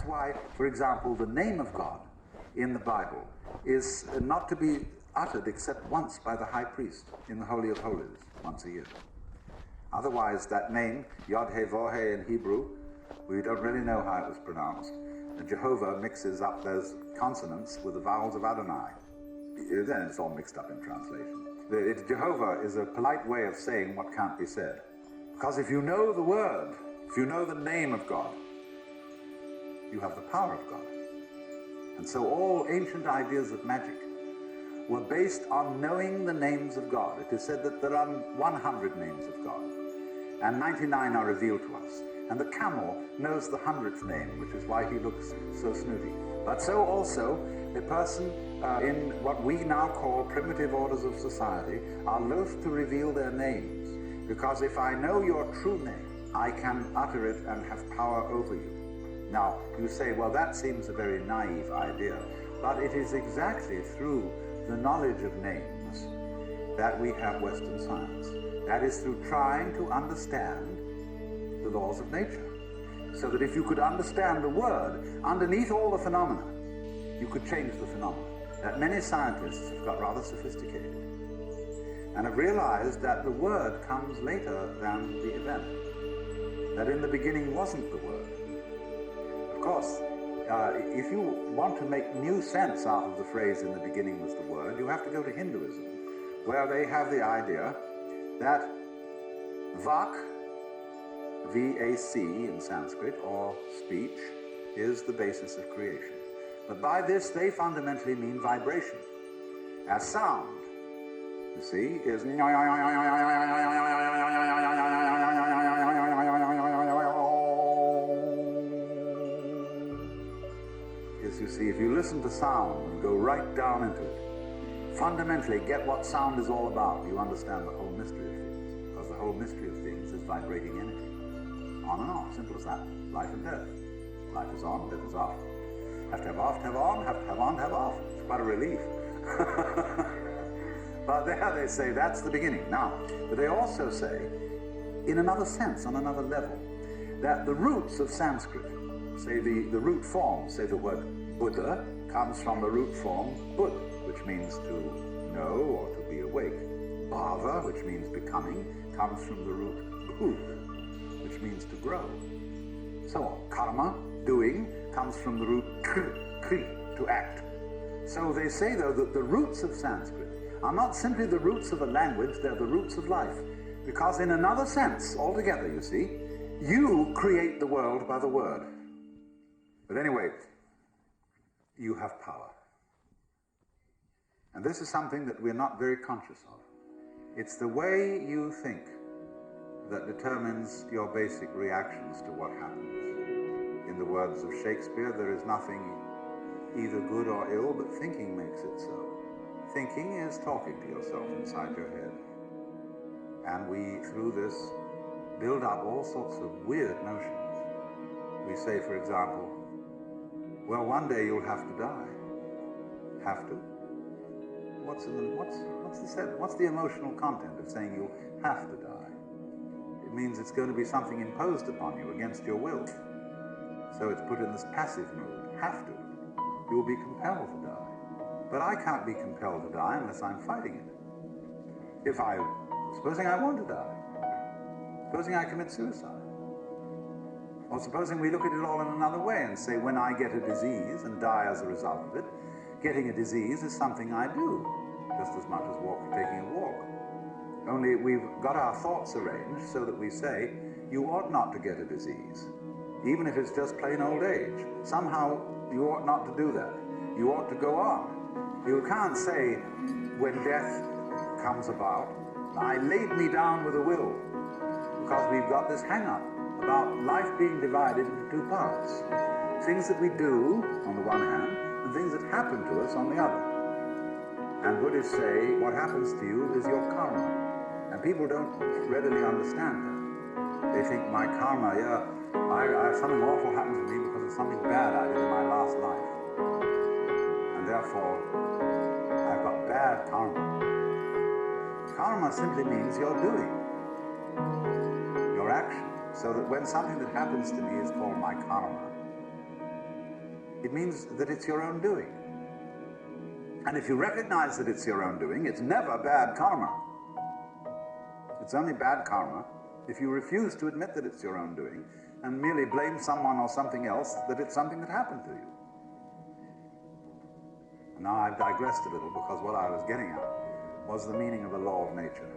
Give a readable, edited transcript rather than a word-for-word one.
why, for example, the name of God in the Bible is not to be uttered except once by the high priest in the Holy of Holies, once a year. Otherwise, that name, Yod-Heh-Vah-Heh in Hebrew, we don't really know how it was pronounced. And Jehovah mixes up those consonants with the vowels of Adonai. Then it's all mixed up in translation. Jehovah is a polite way of saying what can't be said. Because if you know the word, if you know the name of God, you have the power of God. And so all ancient ideas of magic were based on knowing the names of God. It is said that there are 100 names of God, and 99 are revealed to us. And the camel knows the 100th name, which is why he looks so snooty. But so also, a person in what we now call primitive orders of society are loath to reveal their names, because if I know your true name, I can utter it and have power over you. Now, you say, well, that seems a very naive idea, but it is exactly through the knowledge of names that we have Western science. That is through trying to understand the laws of nature. So that if you could understand the word underneath all the phenomena, you could change the phenomena. That many scientists have got rather sophisticated and have realized that the word comes later than the event. That in the beginning wasn't the word. Of course, if you want to make new sense out of the phrase "in the beginning was the word," you have to go to Hinduism, where they have the idea that Vak, V-A-C in Sanskrit, or speech, is the basis of creation. But by this, they fundamentally mean vibration. As sound, you see, is... You see, if you listen to sound and go right down into it, fundamentally get what sound is all about, you understand the whole mystery of things, because the whole mystery of things is vibrating energy. On and off, simple as that. Life and death. Life is on, death is off. Have to have off, to have on, have to have on, to have off. It's quite a relief. But there they say that's the beginning. Now, but they also say, in another sense, on another level, that the roots of Sanskrit, say the root form, say the word Buddha, comes from the root form Bud, which means to know or to be awake. Bhava, which means becoming, comes from the root Bhu, which means to grow. So on. Karma, doing, comes from the root Kri, to act. So they say, though, that the roots of Sanskrit are not simply the roots of a language, they're the roots of life. Because in another sense, altogether, you see, you create the world by the word. But anyway, you have power. And this is something that we're not very conscious of. It's the way you think that determines your basic reactions to what happens. In the words of Shakespeare, there is nothing either good or ill, but thinking makes it so. Thinking is talking to yourself inside your head. And we, through this, build up all sorts of weird notions. We say, for example, well, one day you'll have to die. Have to? What's the emotional content of saying you'll have to die? It means it's going to be something imposed upon you against your will. So it's put in this passive mood. Have to. You will be compelled to die. But I can't be compelled to die unless I'm fighting it. Supposing I want to die. Supposing I commit suicide. Or supposing we look at it all in another way and say, when I get a disease and die as a result of it, getting a disease is something I do, just as much as taking a walk. Only we've got our thoughts arranged so that we say, you ought not to get a disease, even if it's just plain old age. Somehow, you ought not to do that. You ought to go on. You can't say, when death comes about, I laid me down with a will, because we've got this hang-up about life being divided into two parts. Things that we do, on the one hand, and things that happen to us on the other. And Buddhists say, what happens to you is your karma. And people don't readily understand that. They think, my karma, something awful happens to me because of something bad I did in my last life. And therefore, I've got bad karma. Karma simply means your doing, your action. So that when something that happens to me is called my karma, It means that it's your own doing. And if you recognize that it's your own doing, it's never bad karma. It's only bad karma if you refuse to admit that it's your own doing and merely blame someone or something else that it's something that happened to you. Now I've digressed a little because what I was getting at was the meaning of the law of nature.